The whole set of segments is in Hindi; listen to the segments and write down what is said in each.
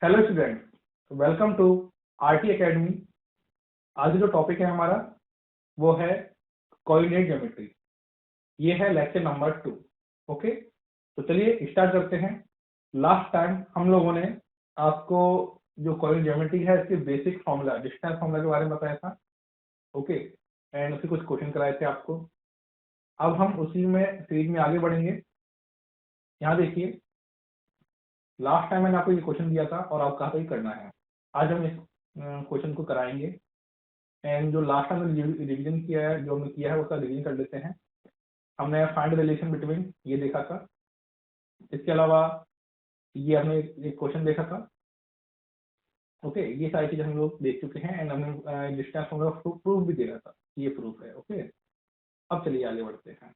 Hello student, welcome to RT academy. आज जो टॉपिक है हमारा वो है कोऑर्डिनेट ज्योमेट्री। ये है लेक्चर नंबर 2। ओके, तो चलिए स्टार्ट करते हैं। लास्ट टाइम हम लोगों ने आपको जो कोऑर्डिनेट ज्योमेट्री है इसके बेसिक फॉर्मूला, डिस्टेंस फॉर्मूला के बारे में बताया था। ओके, एंड उसके कुछ क्वेश्चन कराए थे आपको। अब हम उसी में सीरीज में आगे बढ़ेंगे। यहाँ देखिए, लास्ट टाइम मैंने आपको ये क्वेश्चन दिया था और आपको कहा था कि करना है। आज हम इस क्वेश्चन को कराएंगे। एंड जो लास्ट टाइम रिवीजन किया है, जो हमने किया है उसका रिवीजन कर लेते हैं। हमने फाइंड रिलेशन बिटवीन ये देखा था। इसके अलावा ये हमने एक क्वेश्चन देखा था। ओके, ये सारी चीजें हम लोग देख चुके हैं एंड हमने डिस्टेंस फॉर्मूला प्रूफ भी दे रहा था। ये प्रूफ है। ओके, अब चलिए आगे बढ़ते हैं।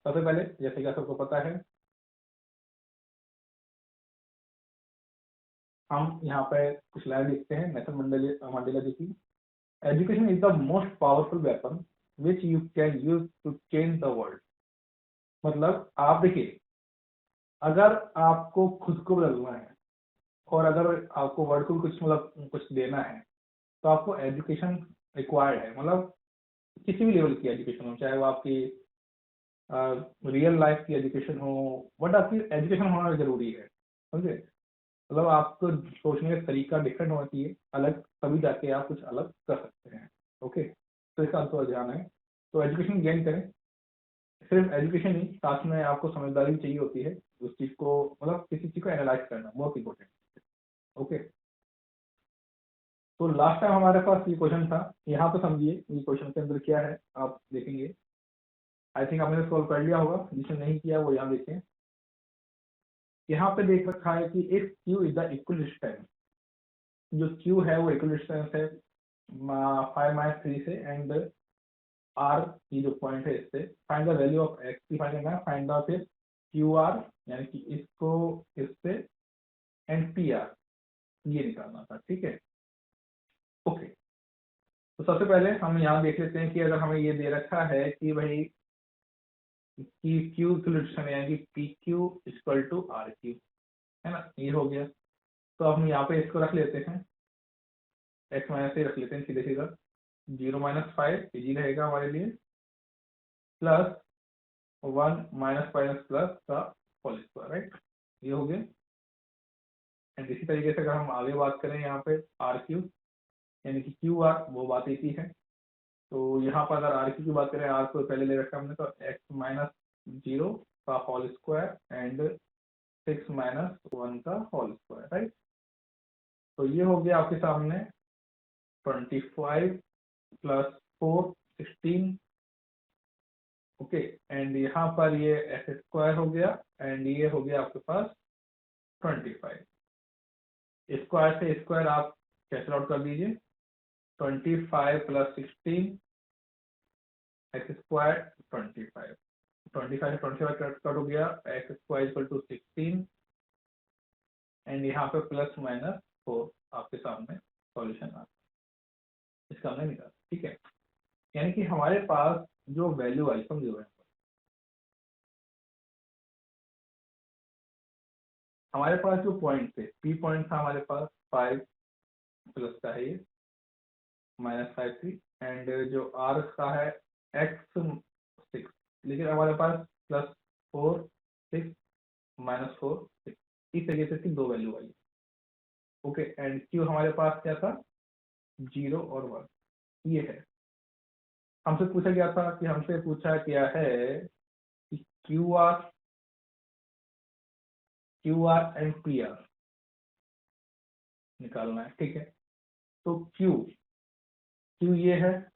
सबसे पहले जैसे कि सबको पता है, हम यहाँ पे कुछ लाइन लिखते हैं नेल्सन मंडेला जी की। Education is the most powerful weapon which you can use to change the world. मतलब आप देखिए, अगर आपको खुद को बदलना है और अगर आपको वर्ल्ड को कुछ मतलब कुछ देना है तो आपको एजुकेशन रिक्वायर्ड है। मतलब किसी भी लेवल की एजुकेशन हो, चाहे वो आपकी रियल लाइफ की एजुकेशन हो, बट आपकी एजुकेशन होना जरूरी है। समझे? मतलब आपको सोचने का तरीका डिफरेंट होना चाहिए, अलग, तभी जाके आप कुछ अलग कर सकते हैं। ओके, तो इसका थोड़ा ध्यान है। तो एजुकेशन गेन करें। सिर्फ एजुकेशन नहीं, साथ में आपको समझदारी भी चाहिए होती है उस चीज को, मतलब किसी चीज को एनालाइज करना बहुत इंपॉर्टेंट। ओके, तो लास्ट टाइम हमारे पास ये क्वेश्चन था। यहाँ पे समझिए ये क्वेश्चन के अंदर क्या है, आप देखेंगे। आई थिंक आपने सॉल्व कर लिया होगा, जिसने नहीं किया वो यहाँ देखें। यहाँ पे देख रखा है कि if Q is the equal distance, जो क्यू है वो इक्वल डिस्टेंस है 5-3 से, एंड आर की जो पॉइंट है इससे find the value of x की फाइंड करना है। फाइंड द फिर क्यू आर, यानी कि इसको इससे, एंड पी आर ये निकालना था। ठीक है, ओके। तो सबसे पहले हम यहाँ देख लेते हैं कि अगर हमें ये दे रखा है कि भाई कि क्यू सोल्यूशन यानी कि P Q equal to R Q, है ना, ये हो गया। तो अब हम यहाँ पे इसको रख लेते हैं, एक्स माइनस से रख लेते हैं सीधे सीधा। 0-5 इजी रहेगा हमारे लिए, प्लस 1 माइनस माइनस प्लस का होल स्क्वायर, राइट। ये हो गया। एंड इसी तरीके से अगर हम आगे बात करें यहाँ पे आर क्यू, यानी कि क्यू आर वो बात एक ही है। तो यहाँ पर अगर आर क्यू की बात करें, आर को पहले ले रखा हमने, तो एक्स माइनस 0 का होल स्क्वायर एंड 6 माइनस 1 का होल स्क्वायर, राइट। तो ये हो गया आपके सामने 25 प्लस 4 16। ओके, एंड यहाँ पर ये एक्स स्क्वायर हो गया एंड ये हो गया आपके पास 25। स्क्वायर से स्क्वायर आप कैंसिल आउट कर दीजिए। 25 प्लस 16 एक्स स्क्वायर 25। 25 से 25 कट हो गया, X square equal to 16 and यहाँ पे प्लस माइनस 4 आपके सामने सॉल्यूशन आ, इसका हमने निकाला। ठीक है, यानी कि हमारे पास जो वैल्यू आई, समझो है, हमारे पास जो पॉइंट थे, पी पॉइंट था हमारे पास 5 प्लस का है ये -5 3, एंड जो आर का है एक्स 6, लेकिन हमारे पास +4 6 -4 6, इस तरीके से इसकी दो value I. Okay, and Q हमारे पास क्या था, 0 और 1, ये है। हमसे पूछा गया था कि हमसे पूछा गया है कि Q R and P are निकालना है। ठीक है, तो क्यू क्यू ये है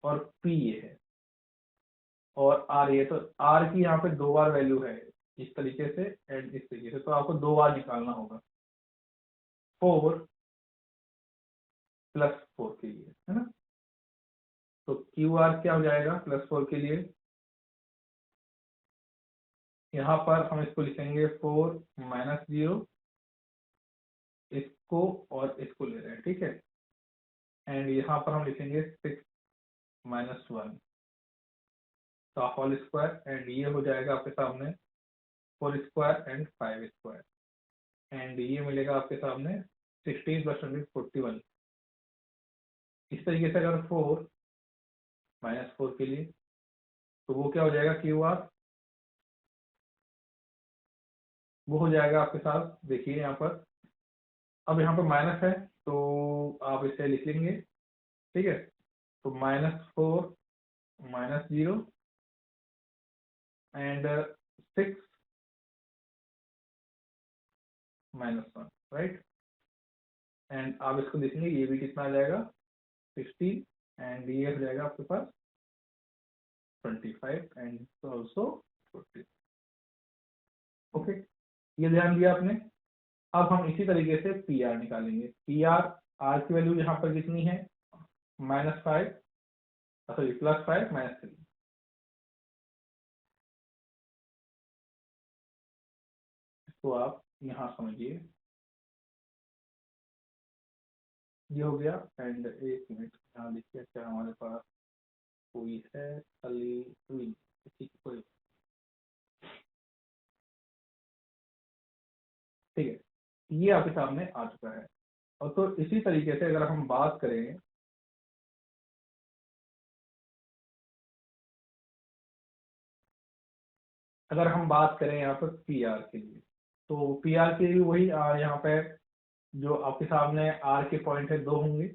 और पी ये है और आर ये, तो आर की यहाँ पे 2 बार वैल्यू है इस तरीके से एंड इस तरीके से, तो आपको 2 बार निकालना होगा 4 + 4 के लिए, है ना। तो क्यू आर क्या हो जाएगा +4 के लिए, यहाँ पर हम इसको लिखेंगे 4 - 0, इसको और इसको ले रहे हैं। ठीक है, एंड यहाँ पर हम लिखेंगे 6 - 1 का होल स्क्वायर, एंड ये हो जाएगा आपके सामने 4 स्क्वायर एंड 5 स्क्वायर। एंड ये मिलेगा आपके सामने 16 + 20 41। इस तरीके से अगर 4 -4 के लिए तो वो क्या हो जाएगा, QR वो हो जाएगा आपके साथ, देखिए यहाँ पर। अब यहाँ पर माइनस है तो आप इसे लिख लेंगे, ठीक है। तो -4 -0 एंड 6 -1, राइट। एंड आप इसको देखेंगे, ये भी कितना आ जाएगा 16 एंड ये हो जाएगा आपके पास 25 एंड ऑल्सो 40। ओके, ये ध्यान दिया आपने। अब हम इसी तरीके से PR निकालेंगे। R की वैल्यू यहाँ पर कितनी है, -5 सॉरी +5 -3। इसको आप यहाँ समझिए, ये हो गया। एंड एक मिनट यहाँ देखिए, क्या हमारे पास कोई है खाली, ठीक है कोई, ठीक है, ये आपके सामने आ चुका है। और तो इसी तरीके से अगर हम बात करें, यहाँ पर PR के लिए, तो PR के लिए वही यहाँ पे जो आपके सामने R के पॉइंट है 2 होंगे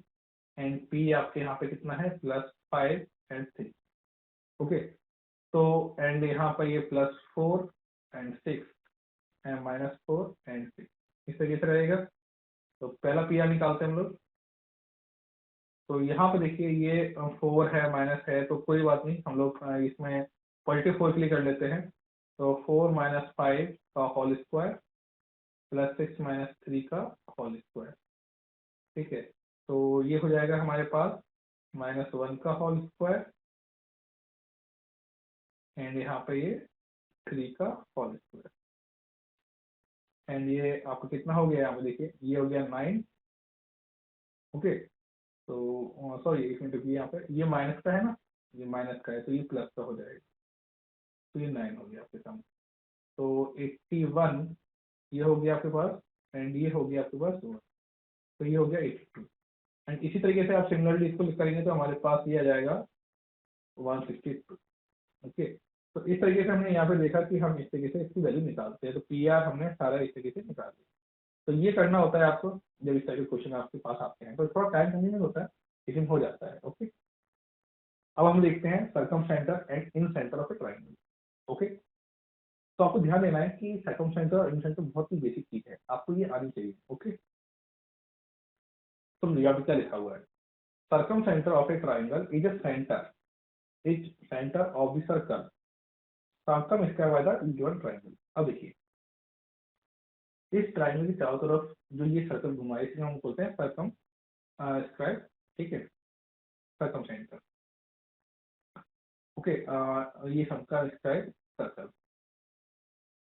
एंड P आपके यहाँ पे कितना है +5 एंड 3। ओके, तो एंड यहाँ पर ये +4 एंड 6 एंड -4 एंड 6 इस तरीके से रहेगा। तो पहला PR निकालते हैं हम लोग। तो यहाँ पे देखिए ये 4 है, माइनस है, तो कोई बात नहीं, हम लोग इसमें +4 के लिए कर लेते हैं। तो 4 - 5 का होल स्क्वायर +6 - 3 का होल स्क्वायर, ठीक है। तो ये हो जाएगा हमारे पास -1 का होल स्क्वायर एंड यहाँ पे ये 3 का होल स्क्वायर एंड ये आपको कितना हो गया, यहाँ पे देखिए ये हो गया 9। ओके, तो सॉरी एक मिनट रुकिए, यहाँ पे ये माइनस का है ना, ये माइनस का है तो ये प्लस का हो जाएगा, तो ये 9 हो गया आपके सामने। तो 81 ये हो गया आपके पास एंड ये हो गया आपके पास 1, तो ये हो गया 82। एंड इसी तरीके से आप सिमिलरली इसको करेंगे तो हमारे पास ये आ जाएगा 162। ओके, तो इस तरीके से हमने यहाँ पे देखा कि हम इस तरीके से इसकी वैल्यू निकालते हैं। तो PR हमने सारा इस तरीके से निकाल दिया। तो ये करना होता है आपको जब इस तरह के क्वेश्चन आपके पास आते हैं, तो थोड़ा टाइम कंज्यूमिंग होता है लेकिन हो जाता है। ओके, अब हम देखते हैं circum centre and in centre of A triangle. Okay, तो आपको ध्यान देना है कि सर्कम सेंटर और इन सेंटर बहुत ही बेसिक चीज है, आपको ये आनी चाहिए। ओके, तो यहाँ पे क्या लिखा हुआ है, circum centre of A triangle is a centre of the circle circum square by the given triangle. अब देखिए इस ट्राइंगल के चारों तरफ जो ये सर्कल घुमा है इसे हम बोलते हैं सर्कम स्क्वायर, ठीक है, सर्कम सेंटर। ओके, ये सबका स्क्वायर सर्कल।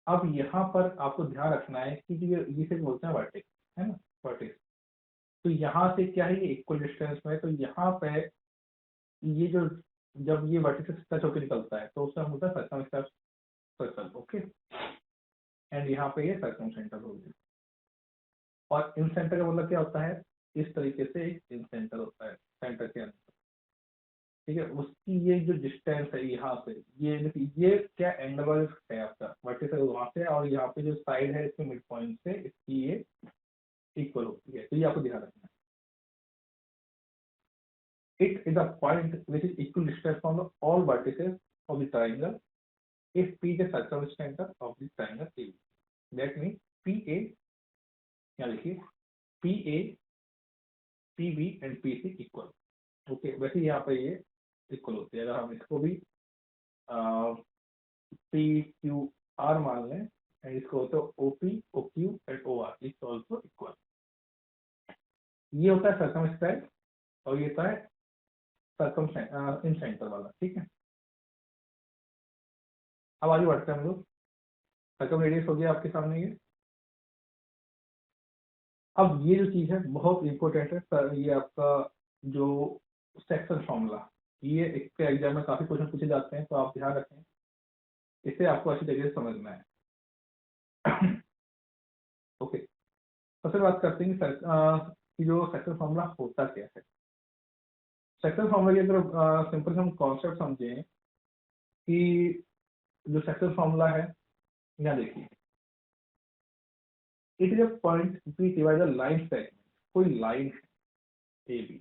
अब यहाँ पर आपको ध्यान रखना है कि ये इसे बोलते हैं वर्टेक्स, है ना, वर्टेक्स। तो यहाँ से क्या है, ये इक्वल डिस्टेंस में है, तो यहाँ पे ये जो जब ये वर्टिकल टच होकर निकलता है तो उसका हम बोलते हैं circum square circle. Okay, and यहाँ पे ये सर्कम सेंटर हो गया। और इन सेंटर का मतलब क्या होता है, इस तरीके से एक इन सेंटर होता है सेंटर के अंदर, ठीक है। उसकी ये जो डिस्टेंस है यहाँ से, ये क्या एंगल है आपका वर्टिकल वहां से, और यहाँ पे जो साइड है इसके मिड पॉइंट से इसकी ये इक्वल होती है, तो ये आपको ध्यान रखना है। It is a point which is equal distance from the all vertices of the triangle if P is the circumcenter of the triangle AB. That means PA, यहाँ लिखिए PA, PB and PC equal. Okay, वैसे यहाँ पे ये इक्वल होते हैं। अगर हम इसको भी PQR मान लें एंड इसको होता है OP, OQ and OR is also equal. ये होता है सर्कम स्क्वायर और ये होता है सर्कम इन सेंटर वाला, ठीक है। अब आगे बढ़ते हैं हम लोग, सर्कम रेडियस हो गया आपके सामने ये। अब ये जो चीज है बहुत इंपॉर्टेंट है सर, ये आपका जो सेक्शन फॉर्मूला, ये इसके एग्जाम में काफी क्वेश्चन पूछे जाते हैं, तो आप ध्यान रखें, इसे आपको अच्छी तरीके से समझना है। ओके, सबसे बात करते हैं कि जो सेक्टर फॉर्मूला होता क्या है। सेक्टर फॉर्मूला की अगर सिंपल हम कॉन्सेप्ट समझें कि जो सेक्टर फॉर्मूला है, यहाँ देखिए, it is a point B divide the line segment. कोई लाइन है ए बी,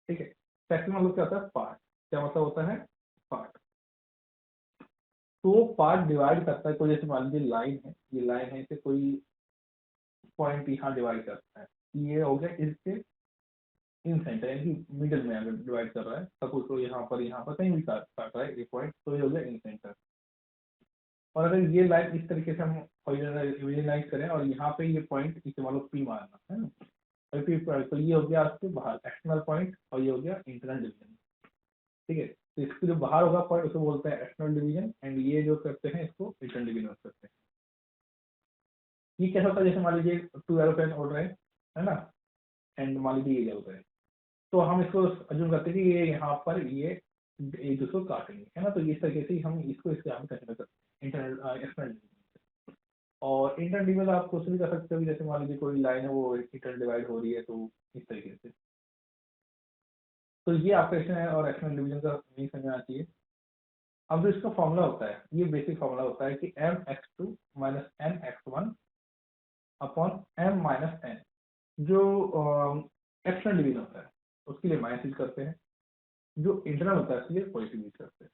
ठीक है। सेक्टर मतलब क्या होता है, पार्ट। क्या मतलब होता है, पार्ट। तो पार्ट डिवाइड करता है कोई, जैसे मान लीजिए लाइन है, ये लाइन है, इसे कोई पॉइंट यहाँ डिवाइड करता है, ये हो गया इसके इन सेंटर, यानी मिडिल में अगर डिवाइड कर रहा है, सपोज तो यहाँ पर कहीं भी काट रहा है एक पॉइंट, तो ये हो गया इन सेंटर। और अगर ये लाइन इस तरीके से हम विजुअलाइज करें और यहाँ पे ये पॉइंट इसे मान लो पी मारना है ना, और पी, तो ये हो गया आपके बाहर एक्सटर्नल पॉइंट और ये हो गया इंटरनल डिवीजन, ठीक है। तो इसके जो बाहर होगा पॉइंट उसे बोलते हैं एक्सटर्नल डिवीजन, एंड ये जो करते हैं इसको इंटरनल डिवीजन करते हैं। ये कैसा होता है, जैसे मान लीजिए 2 एरोप्लेन उड़ रहे हैं ना, एंड मान लीजिए ये होता है, तो हम इसको अज्यूम करते हैं कि ये यहाँ पर ये एक दूसरे को काटेंगे, है ना। तो इस तरीके से हम इसको इसके यहाँ कंसिडर करते हैं इंटरनल एक्सटर्नल। और इंटरनल डिवीजन आप कुछ भी कर सकते हो, जैसे मान लीजिए कोई लाइन है वो इंटरनल डिवाइड हो रही है, तो इस तरीके से। तो ये आपका एक्सटर्नल और एक्सटर्नल डिवीजन का नहीं समझना चाहिए। अब जो इसका फॉर्मूला होता है, ये बेसिक फॉर्मूला होता है कि mx2 minus nx1 upon m minus n। जो एक्सटर्नल डिवीजन होता है उसके लिए माइनस यूज करते हैं, जो इंटरनल होता है उसके लिए पॉजिटिव यूज करते हैं।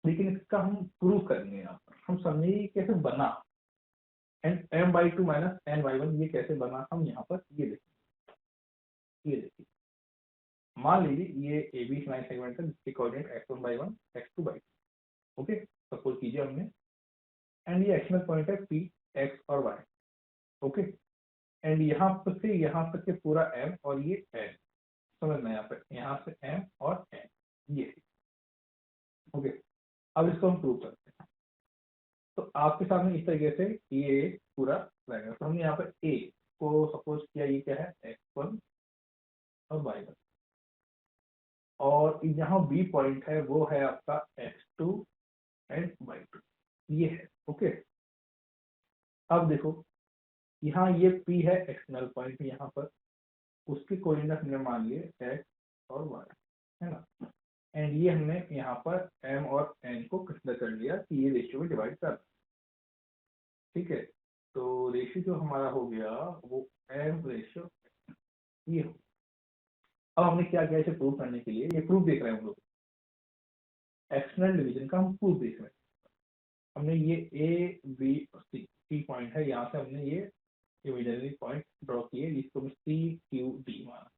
लेकिन इसका हम प्रूव करेंगे, यहाँ पर हम समझेंगे कैसे बना, एंड m/2 माइनस n/1 ये कैसे बना, हम यहाँ पर ये देखिए। ये देखिए, मान लीजिए ये ए बी लाइन सेगमेंट है जिसके coordinate x1/1 x2/2, okay, suppose कीजिए हमने, एंड ये एक्सटर्नल पॉइंट है p x और y, ओके। एंड यहाँ पर से यहाँ तक के पूरा m और ये n, समझना यहाँ से m और n, ये, ओके। अब इसको हम प्रूव करते हैं। तो आपके सामने इस तरीके से ये पूरा रहेगा। तो हमने यहाँ पर a को सपोज किया, ये क्या है x1 और y1, और यहाँ b पॉइंट है वो है आपका x2 एंड y2, ये है, ओके। अब देखो यहाँ ये p है एक्सटर्नल पॉइंट यहाँ पर, उसके कोऑर्डिनेट हमने मान लिए x और y, है ना। एंड ये हमने यहाँ पर m और n को कंसीडर कर लिया कि ये रेशियो में डिवाइड कर, ठीक है। तो रेशियो जो हमारा हो गया वो m रेशियो ये हो। अब हमने क्या किया इसे प्रूव करने के लिए, ये प्रूफ देख रहे हैं हम लोग, एक्सटर्नल डिवीजन का हम प्रूफ देख रहे हैं। हमने ये ए बी सी पॉइंट है, यहाँ से हमने ये इमेजिनरी पॉइंट ड्रॉ किए जिसको हमने सी क्यू डी माना।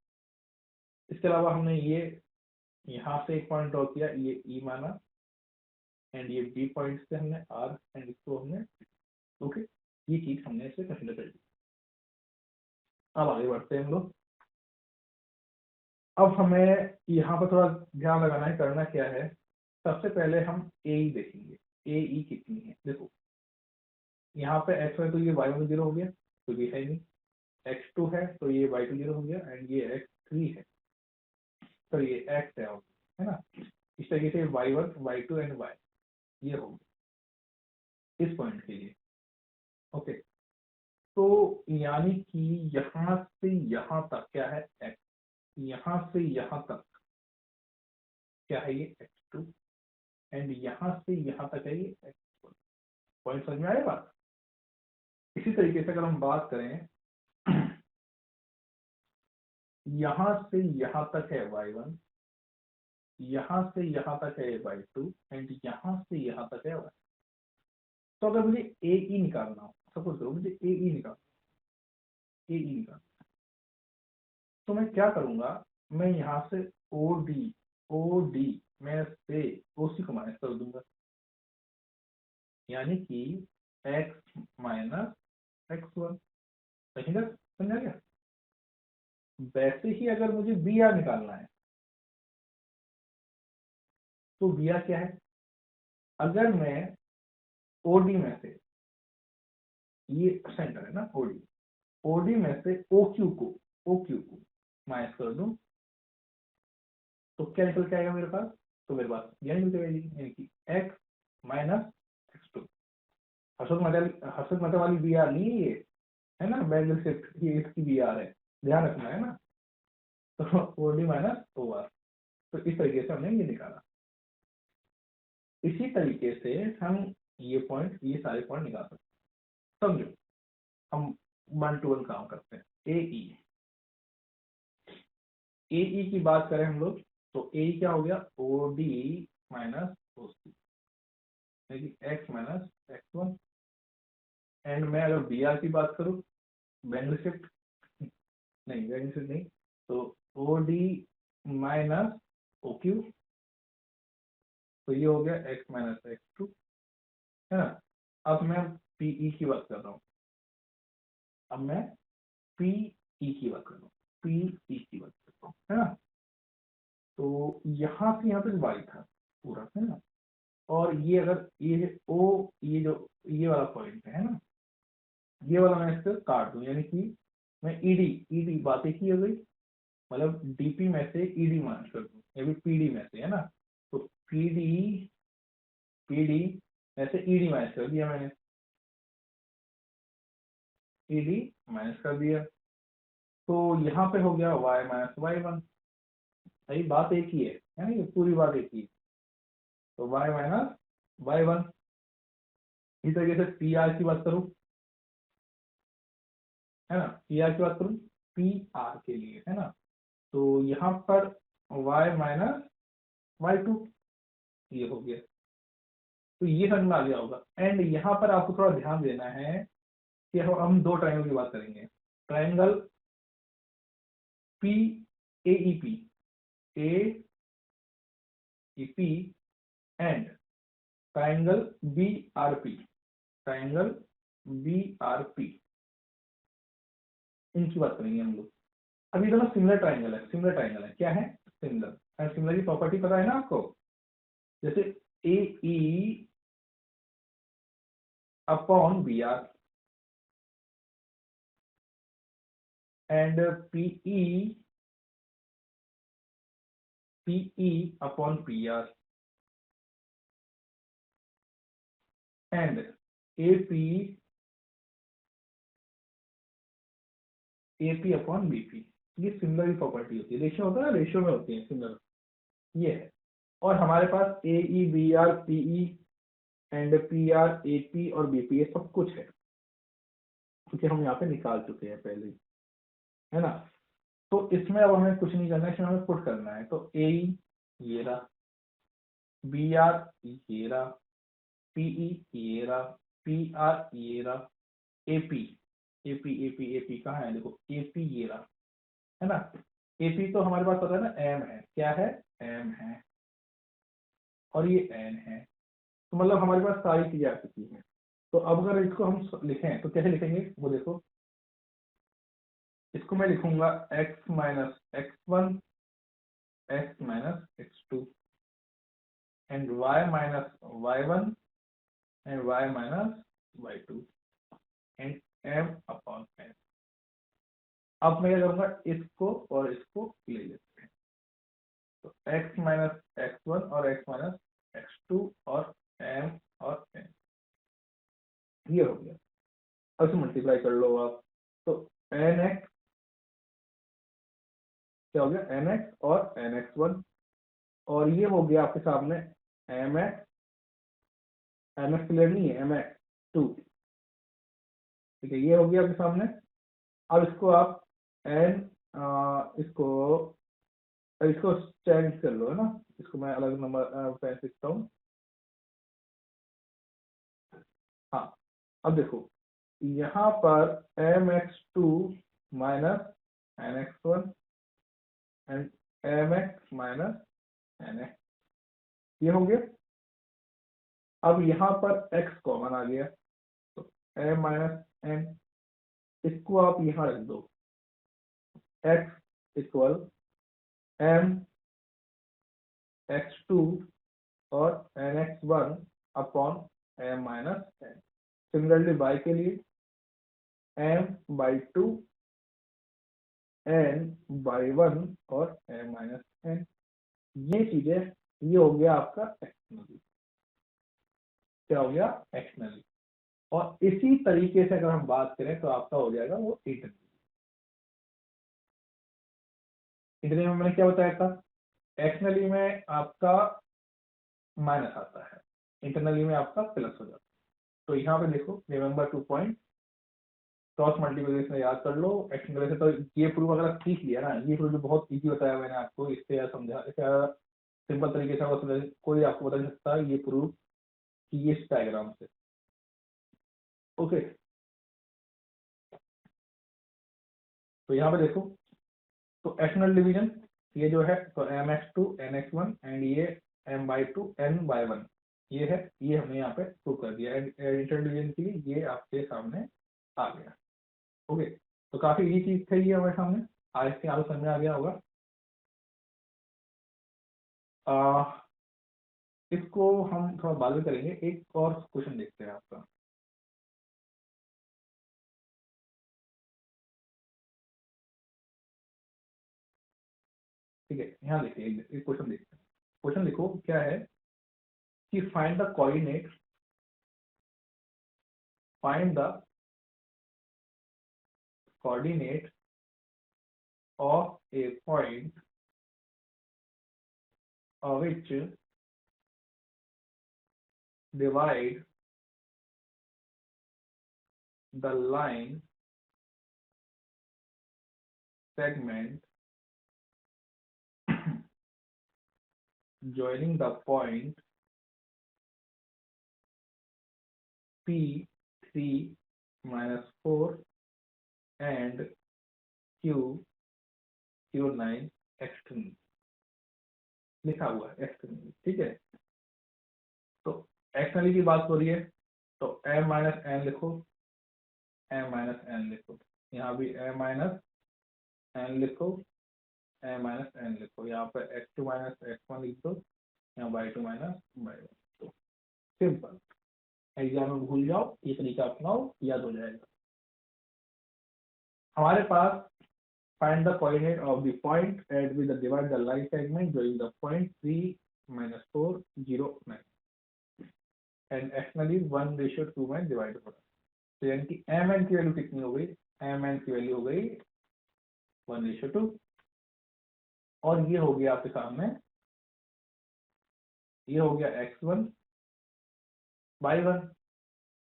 इसके अलावा हमने ये यहाँ से एक पॉइंट ड्रॉ किया, ये ई माना, एंड ये बी पॉइंट से हमने आर, एंड इसको हमने, ओके, ये चीज हमने इसे कंसिडर कर ली। अब आगे बढ़ते हैं हम लोग। अब हमें यहाँ पर थोड़ा ध्यान लगाना है, करना क्या है, सबसे पहले हम ए ई देखेंगे, ए ई कितनी है। देखो यहाँ पे x है तो ये y1 0 हो गया, तो ये है नहीं, x2 है तो ये y2 0 हो गया, एंड ये x3 है तो ये x है ना। इस तरीके से y1 y2 एंड y ये हो गया इस पॉइंट के लिए, ओके। तो यानी कि यहाँ से यहाँ तक क्या है x, यहाँ से यहाँ तक क्या है ये x2, एंड यहाँ से यहाँ तक है ये x1। पॉइंट समझ में आएगा। इसी तरीके से अगर हम बात करें, यहाँ से यहाँ तक है y1, यहाँ से यहाँ तक है y2, एंड यहाँ से यहाँ तक है y। तो अगर मुझे ए ई निकालना हो, सपोज करो मुझे ए ई निकालना, तो मैं क्या करूंगा, मैं यहाँ से ओ डी में से ओ सी को माइनस कर दूंगा, यानी कि x माइनस x1, समझा गया। वैसे ही अगर मुझे बी आर निकालना है, तो बी आर क्या है, अगर मैं ओडी में से, ये सेंटर है ना ओडी में से ओ क्यू को माइनस कर दूं, तो क्या निकल के आएगा मेरे पास, तो मेरे पास यह निकल जाएगी, यानी कि x minus x2। Harshad Mehta वाली बी आर नहीं है ये, है ना, बैंगल शिफ्ट ये इसकी भी आर है, ध्यान रखना है ना। तो O D minus O R, तो इस तरीके से हमने ये निकाला। इसी तरीके से हम ये पॉइंट, ये सारे पॉइंट निकाल सकते हैं। समझो, हम 1 to 1 काम करते हैं। ए ई की बात करें हम लोग, तो ए क्या हो गया, O D minus O C, X minus X one. And मैं अगर बी आर की बात करूं, बैंगल शिफ्ट नहीं, बैंगल शिफ्ट नहीं, तो O D minus O Q, तो ये हो गया एक्स माइनस एक्स टू, है ना। अब मैं पीई की बात कर रहा हूँ, अब मैं पीई की बात कर रहा हूँ, पीई की बात कर रहा हूँ, है ना। तो यहाँ से यहाँ तक वाई था पूरा, है ना। और ये अगर ये ओ, ये जो ये वाला पॉइंट है ना, ये वाला मैं इससे काट दूं, यानी कि मैं ईडी, ईडी बात एक ही हो गई, मतलब डीपी में से ईडी माइनस कर दूं, या फिर पीडी में से, है ना। तो पीडी, पीडी में से ईडी माइनस कर दिया मैंने, ईडी माइनस कर दिया, तो यहाँ पे हो गया y माइनस वाई वन। सही, बात एक ही है ना, ये पूरी बात एक ही है। तो y माइनस वाई वन। इस तरीके से पी आर की बात करूं, है ना, पी आर की बात करूं, पी आर के लिए, है ना, तो यहाँ पर y माइनस वाई टू, ये हो गया। तो ये समझ में आ गया होगा। एंड यहाँ पर आपको थोड़ा ध्यान देना है कि हम दो ट्रायंगल की बात करेंगे, triangle P A E P, A E P and triangle B R P, triangle B R P, इनकी बात करेंगे हम लोग। अब ये दोनों सिमिलर ट्रायंगल है, सिमिलर ट्रायंगल है, क्या है, सिमिलर। एंड सिमिलर की प्रॉपर्टी पता है ना आपको, जैसे A E upon B R and PE, PE upon P R and AP, AP upon BP. ये सिमिलर की प्रॉपर्टी होती है, रेशियो होता है ना, रेशियो में होती है सिमिलर, ये है। और हमारे पास A E B R PE and P R A P और बीपी, ये सब कुछ है, क्योंकि हम यहाँ पे निकाल चुके हैं पहले ही, है ना। तो इसमें अब हमें कुछ नहीं करना है, इसमें हमें पुट करना है। तो ए ये रहा, बी आर ये रहा, पीई ये रहा, पी आर ये रहा, एपी, एपी एपी एपी कहाँ है, देखो एपी ये रहा, है ना। एपी तो हमारे पास पता है ना, एम है, क्या है, एम है, और ये एन है। तो मतलब हमारे पास सारी चीजें आ चुकी हैं। तो अब अगर इसको हम लिखें तो कैसे लिखेंगे, वो देखो, इसको मैं लिखूंगा x minus X one, X minus X two and y minus Y one and y minus Y two and m upon n। अब मैं क्या करूंगा, इसको और इसको ले लेते हैं, तो x माइनस एक्स वन और x माइनस एक्स टू और m और n, ये हो गया। अब इसे मल्टीप्लाई कर लो आप, तो एन एक्स क्या हो गया, एन एक्स और एन एक्स वन, और ये हो गया आपके सामने M X, M X clear नहीं है, एम एक्स टू, ठीक है, ये हो गया आपके सामने। अब इसको आप एन, इसको इसको चेंज कर लो, है ना, इसको मैं अलग नंबर पेन लिखता हूँ। हाँ, अब देखो यहाँ पर M X two minus N X one and M X minus N X, ये हो गया। अब यहाँ पर x कॉमन आ गया, तो m माइनस n, इसको आप यहाँ रख दो, x equal m x two और n x one upon m minus n। Similarly y के लिए m by two n by one और m माइनस n, ये चीजें, ये हो गया आपका एक्सटर्नली, क्या हो गया, एक्सटर्नली। और इसी तरीके से अगर हम बात करें तो आपका हो जाएगा वो इंटरनली। इंटरनली में मैंने क्या बताया था, एक्सटर्नली में आपका माइनस आता है, इंटरनली में आपका प्लस हो जाता है। तो यहाँ पे देखो, रिमेंबर 2 पॉइंट, क्रॉस मल्टीप्लिकेशन याद कर लो। एक्सटर्नल से तो ये प्रूफ अगर सीख लिया ना, ये प्रूफ जो बहुत इजी बताया मैंने आपको, इससे समझा, इससे सिंपल तरीके से कोई आपको बता सकता है ये प्रूफ कि ये डायग्राम से। ओके, तो यहाँ पे देखो, तो एक्सटर्नल डिवीजन ये जो है तो mx2 nx1 एंड ये m/2 n/1 ये है, ये हमने यहाँ पे प्रूव कर दिया। इंटरनल डिवीजन के लिए ये आपके सामने आ गया। ओके, तो काफी इजी चीज थी ये हमारे सामने, आज से आपको समझ में आ गया होगा। इसको हम थोड़ा बाद में करेंगे, एक और क्वेश्चन देखते हैं आपका। ठीक है, यहाँ देखिए एक क्वेश्चन देखते हैं। क्वेश्चन लिखो क्या है कि find the coordinate, find the coordinate of A point which divide the line segment joining the point P3 minus 4 and Q9 external लिखा हुआ है एक्सटर्नली। ठीक है, तो एक्सटर्नली की बात हो रही है तो m माइनस एन लिखो, m माइनस एन लिखो, यहाँ भी m माइनस एन लिखो, m माइनस एन लिखो, यहाँ पर x2 माइनस x1 लिख दो, यहाँ y2 माइनस y1। तो सिंपल, एग्जाम में भूल जाओ, ये तरीका अपनाओ, याद हो जाएगा। हमारे पास find the coordinate of the point at which the divide the line segment joining the point 3 minus 4 0 9 and externally 1:2 में डिवाइड हो रहा है। तो यानी कि एम एन की वैल्यू कितनी हो गई, एम एन की वैल्यू हो गई 1:2, और ये हो गया आपके सामने, ये हो गया x1 by 1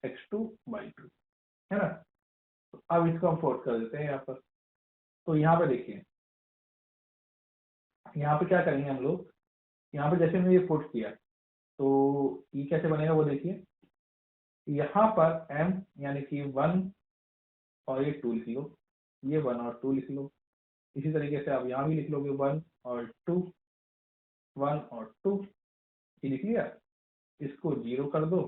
x2 by 2, है ना। तो अब इसको हम फोर्थ कर देते हैं यहाँ पर। तो यहाँ पे देखिए, यहाँ पे क्या करेंगे हम लोग, यहाँ पे जैसे हमने ये फोर्थ किया तो ये कैसे बनेगा वो देखिए, यहाँ पर m यानी कि 1 और ये 2 लिख लो, ये 1 और 2 लिख लो। इसी तरीके से आप यहाँ भी लिख लोगे 1 और 2, 1 और 2, ये लिख लिया। इसको 0 कर दो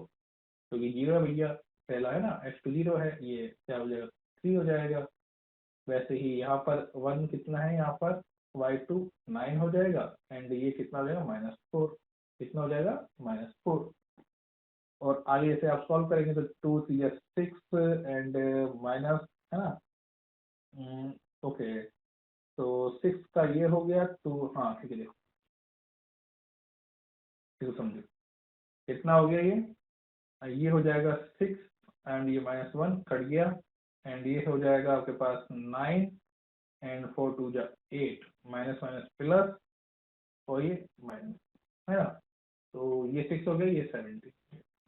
तो ये 0 है भैया, पहला है ना, x2 0 है, ये क्या हो जाएगा 3 हो जाएगा। वैसे ही यहाँ पर 1 कितना है, यहाँ पर y2 9 हो जाएगा, एंड ये कितना हो जाएगा -4, कितना हो जाएगा -4। और आगे जैसे आप सॉल्व करेंगे तो 2 3 6 एंड माइनस, है ना। ओके, तो 6 का ये हो गया, तो हाँ ठीक है, देखो समझो कितना हो गया, ये हो जाएगा 6 एंड ये -1 कट गया, एंड ये हो जाएगा आपके पास 9 एंड 4 2 जा 8, माइनस माइनस प्लस, और ये माइनस, है ना। तो ये 6 हो गया, ये 70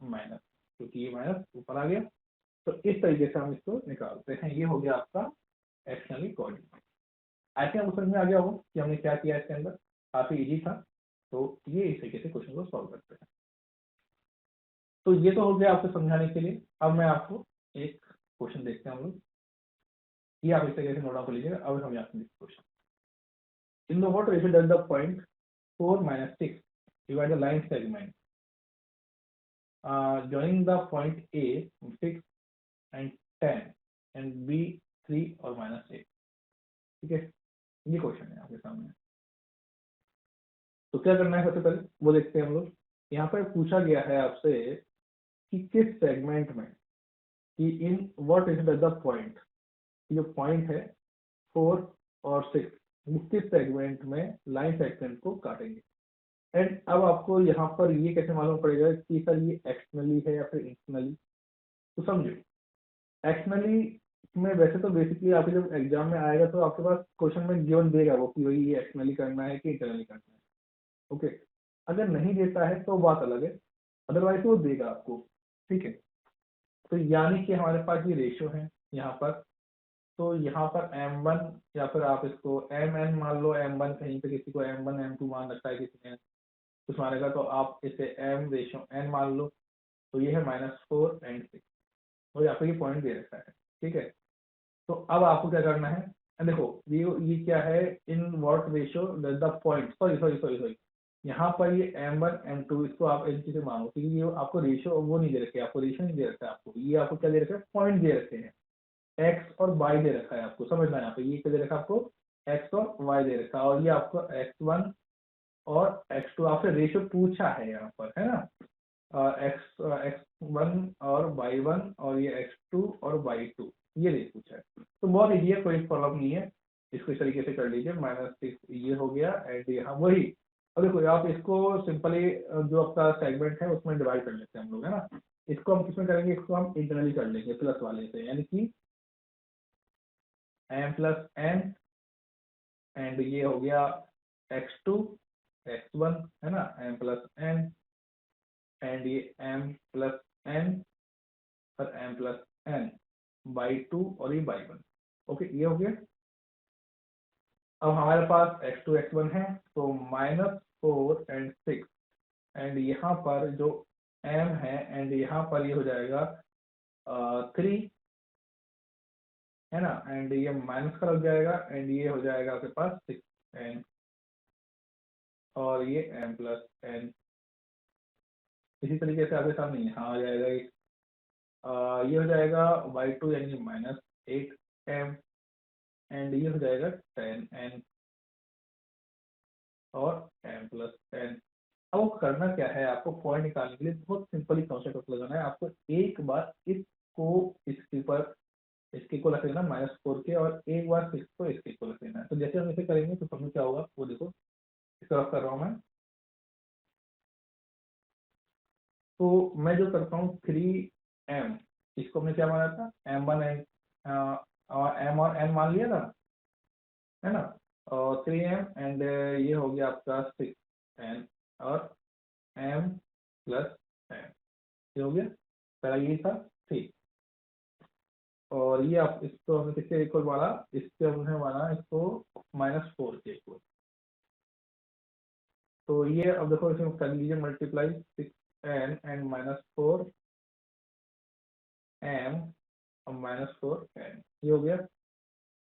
माइनस, क्योंकि ये माइनस ऊपर आ गया। तो इस तरीके से हम इसको निकालते हैं। ये हो गया आपका एक्सटर्नली कोऑर्डिनेट। आई थिंक आपको समझ में आ गया हो कि हमने क्या किया इसके अंदर, काफी इजी था। तो ये इस तरीके से क्वेश्चन को सॉल्व करते हैं। तो ये तो हो गया आपको समझाने के लिए। अब मैं आपको एक क्वेश्चन देखते हैं हम लोग, ये आप इस तरीके से नोट डाउन कर लीजिएगा। अब हम यहाँ question, in the what ratio does the point 4 minus 6 divide the line segment joining the point A 6 and 10 and B 3 और -8। ठीक है, ये क्वेश्चन है आपके सामने। तो क्या करना है, सबसे पहले वो देखते हैं हम लोग। यहाँ पर पूछा गया है आपसे कि किस सेगमेंट में, कि in what is the point, जो पॉइंट है 4 और 6, वो किस सेगमेंट में लाइन सेगमेंट को काटेंगे। एंड अब आपको यहाँ पर ये कैसे मालूम पड़ेगा कि सर ये एक्सटर्नली है या फिर इंटरनली। तो समझो एक्सटर्नली में वैसे तो बेसिकली आपके जब एग्जाम में आएगा तो आपके पास क्वेश्चन में गिवन देगा वो कि भाई ये एक्सटर्नली करना है कि इंटरनली करना है। ओके, अगर नहीं देता है तो बात अलग है, अदरवाइज वो देगा आपको। ठीक है, तो यानी कि हमारे पास ये रेशियो है यहाँ पर। तो यहाँ पर m1 या फिर आप इसको mn मान लो, m1 कहीं पे किसी को m1 m2 मान रखा है, किसी ने कुछ मानेगा तो आप इसे m रेशियो n मान लो। तो ये है -4 and 6 और यहाँ पे ये पॉइंट दे रखा है। ठीक है, तो अब आपको क्या करना है, देखो ये क्या है, in what ratio the point, sorry sorry sorry sorry, यहाँ पर ये m1 m2 इसको आप एक चीज मानो, क्योंकि ये आपको रेशियो वो नहीं दे रखे, आपको रेशियो नहीं दे रखा है, आपको ये आपको क्या दे रखा है, पॉइंट दे रखे हैं, x और y दे रखा है आपको, समझना है यहाँ पे ये क्या दे रखा है आपको, x और y दे रखा है, और ये आपको x1 और x2 आपसे रेशियो पूछा है यहाँ पर, है ना, x1 और y1 और ये x2 और y2 ये रेट पूछा है। तो बहुत ईजी है, कोई प्रॉब्लम नहीं है, इसको इस तरीके से कर लीजिए, -6 ये हो गया एंड यहाँ वही। अब देखो आप इसको सिंपली जो आपका सेगमेंट है उसमें डिवाइड कर लेते हैं हम लोग, है ना, इसको हम किसमें करेंगे, इसको हम इंटरनली कर लेंगे प्लस वाले से, यानी कि m प्लस n एंड ये हो गया x2 x1, है ना, m प्लस n एंड ये m प्लस n और m प्लस n बाई 2 और ये बाई 1। ओके, ये हो गया। अब हमारे पास x2 x1 है, तो -4 and 6 एंड यहाँ पर जो m है एंड यहाँ पर ये हो जाएगा 3, है ना, एंड ये माइनस का लग जाएगा एंड ये हो जाएगा आपके पास 6n और ये m प्लस n। इसी तरीके से आपके सामने यहाँ आ जाएगा ये हो जाएगा y2 यानी -8m एंड ये हो जाएगा 10n और m प्लस n। अब वो करना क्या है, आपको पॉइंट निकालने के लिए बहुत सिंपली कॉन्सेप्ट लगाना है, आपको एक बार इसको इसके ऊपर इसके को रख लेना -4 के, और एक बार 6 को इसके को रख लेना है। तो जैसे हम इसे करेंगे तो समझ क्या होगा, वो देखो इस तरफ कर रहा हूँ मैं। तो मैं जो करता हूँ 3m, इसको हमने क्या माना था, m1 m और n मान लिया था, है ना, और 3m एंड ये हो गया आपका 6n और m प्लस n, ये हो गया, पहला ये था। ठीक, और ये आप इसको हमने किसके इक्वल माना, इसके हमने माना इसको -4 के इक्वल। तो ये अब देखो इसमें कर लीजिए मल्टीप्लाई 6n एंड -4m और -4n, ये हो गया।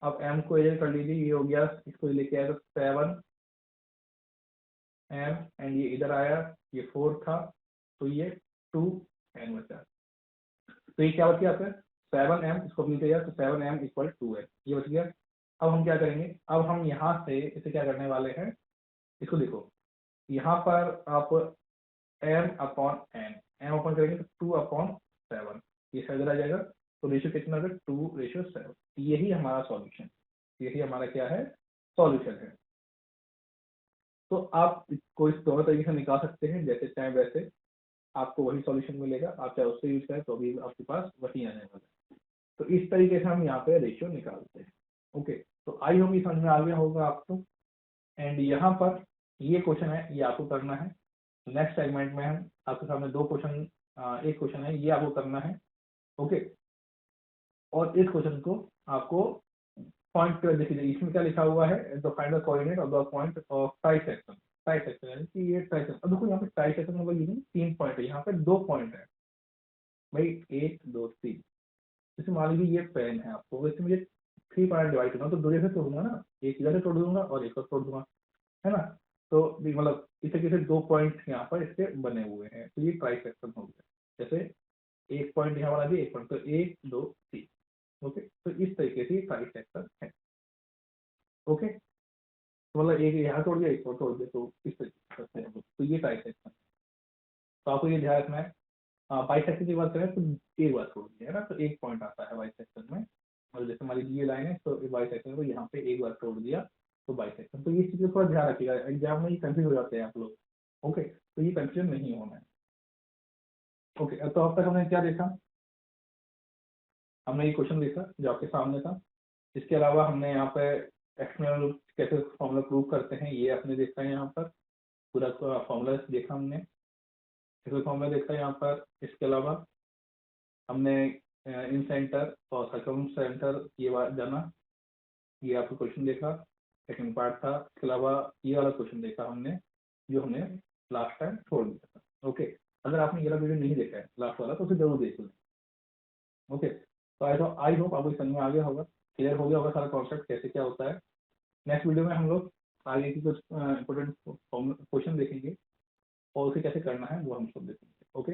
अब m को इधर कर लीजिए, ये हो गया, इसको लेके आया तो 7m एंड ये इधर आया, ये 4 था, तो ये 2n बचा। तो ये क्या बच गया आपका 7m, इसको अपनी गया तो 7m इक्वल 2n, ये बच गया। अब हम क्या करेंगे, अब हम यहाँ से इसे क्या करने वाले हैं, इसको देखो यहाँ पर आप m upon n, m upon करेंगे तो 2/7, ये इधर आ जाएगा, तो रेशियो कितना होगा 2:7। यही हमारा सॉल्यूशन, यही हमारा क्या है, सॉल्यूशन है। तो आप इसको इस दोनों तरीके से निकाल सकते हैं, जैसे चाहे वैसे आपको वही सॉल्यूशन मिलेगा, आप चाहे उससे यूज करें तो भी आपके पास वही आने वाला है। तो इस तरीके से हम यहाँ पे रेशियो निकालते हैं। ओके, तो आई होप ये समझ में आ गया होगा आपको। एंड यहाँ पर ये क्वेश्चन है, ये आपको करना है। नेक्स्ट सेगमेंट में हम आपके सामने दो क्वेश्चन, एक क्वेश्चन है ये आपको करना है। ओके, और इस क्वेश्चन को आपको पॉइंट देखिए, इसमें क्या लिखा हुआ है, the find the coordinate of the point of trisection. Trisection यानी कि ये ट्राइसेक्शन, अब देखो यहाँ पे ट्राइसेक्शन मतलब ये 3 पॉइंट है, यहाँ पे 2 पॉइंट है भाई, 1 2 3। जैसे मान लीजिए ये पेन है, आपको वैसे मुझे 3 पार्ट डिवाइड करना, तो 2 जगह से तोड़ूंगा ना, एक इधर से तोड़ दूंगा और एक और तोड़ दूंगा, है ना। तो मतलब इस तरीके से 2 पॉइंट यहाँ पर इसके बने हुए हैं, तो ये ट्राइसेक्शन हो गया। जैसे एक पॉइंट यहाँ वाला भी, एक पॉइंट, तो 1 2 3। ओके, तो इस तरीके से ट्राइसेक्शन है। ओके, तो मतलब एक यहाँ तोड़ दिया, एक और तोड़ दिया, तो इस तरीके से करते हैं हम लोग। तो ये ट्राइसेक्शन, तो आपको ये ध्यान रखना है। बाइसेक्शन की बात करें तो एक बार तोड़ दिया है ना, तो एक पॉइंट आता है बाइसेक्शन में, और जैसे हमारी ये लाइन है तो बाइसेक्शन को यहाँ पे एक बार तोड़ दिया तो बाइसेक्शन। तो ये चीज़ें थोड़ा ध्यान रखिएगा, एग्जाम में ये कंफ्यूज हो जाते हैं आप लोग। ओके, तो ये कंफ्यूजन नहीं होना है। ओके, तो अब तक हमने क्या देखा, हमने ये क्वेश्चन देखा जो आपके सामने था। इसके अलावा हमने यहाँ पे एक्सटर्नल कैसे फॉर्मूला प्रूव करते हैं ये आपने देखा है, यहाँ पर पूरा फॉर्मूला देखा हमने, फॉर्मूला देखा यहाँ पर। इसके अलावा हमने इन सेंटर और सर्कम सेंटर ये जाना, ये आपको क्वेश्चन देखा, सेकंड पार्ट था। इसके अलावा ये वाला क्वेश्चन देखा हमने जो हमने लास्ट टाइम छोड़ दिया था। ओके, अगर आपने ये वाला वीडियो नहीं देखा है लास्ट वाला तो उसे जरूर देख लें। ओके, तो आई होप आपको समझ में आ गया होगा, क्लियर हो गया होगा सारा कॉन्सेप्ट कैसे क्या होता है। नेक्स्ट वीडियो में हम लोग आगे की कुछ इंपॉर्टेंट क्वेश्चन देखेंगे और उसे कैसे करना है वो हम सब देखेंगे। ओके,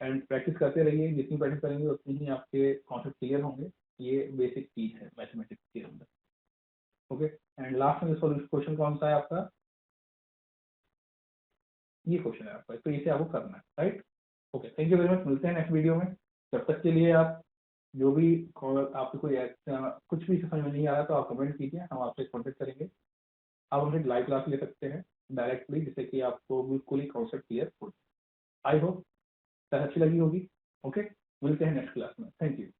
एंड प्रैक्टिस करते रहिए, जितनी प्रैक्टिस करेंगे उतनी ही आपके कॉन्सेप्ट क्लियर होंगे। ये बेसिक चीज है मैथमेटिक्स के अंदर। ओके, एंड लास्ट में क्वेश्चन कौन सा है आपका, ये क्वेश्चन है आपका, तो इसे आपको करना है, right. Okay, thank you very much, मिलते हैं नेक्स्ट वीडियो में। जब तक के लिए आप जो भी आपको कोई कुछ भी समझ में नहीं आ रहा तो आप कमेंट कीजिए, हम आपसे कॉन्टेक्ट करेंगे। आप हमसे लाइव क्लास ले सकते हैं डायरेक्टली, जिससे कि आपको बिल्कुल ही कॉन्सेप्ट क्लियर हो। आई होप क्लास अच्छी लगी होगी। ओके, मिलते हैं नेक्स्ट क्लास में, थैंक यू।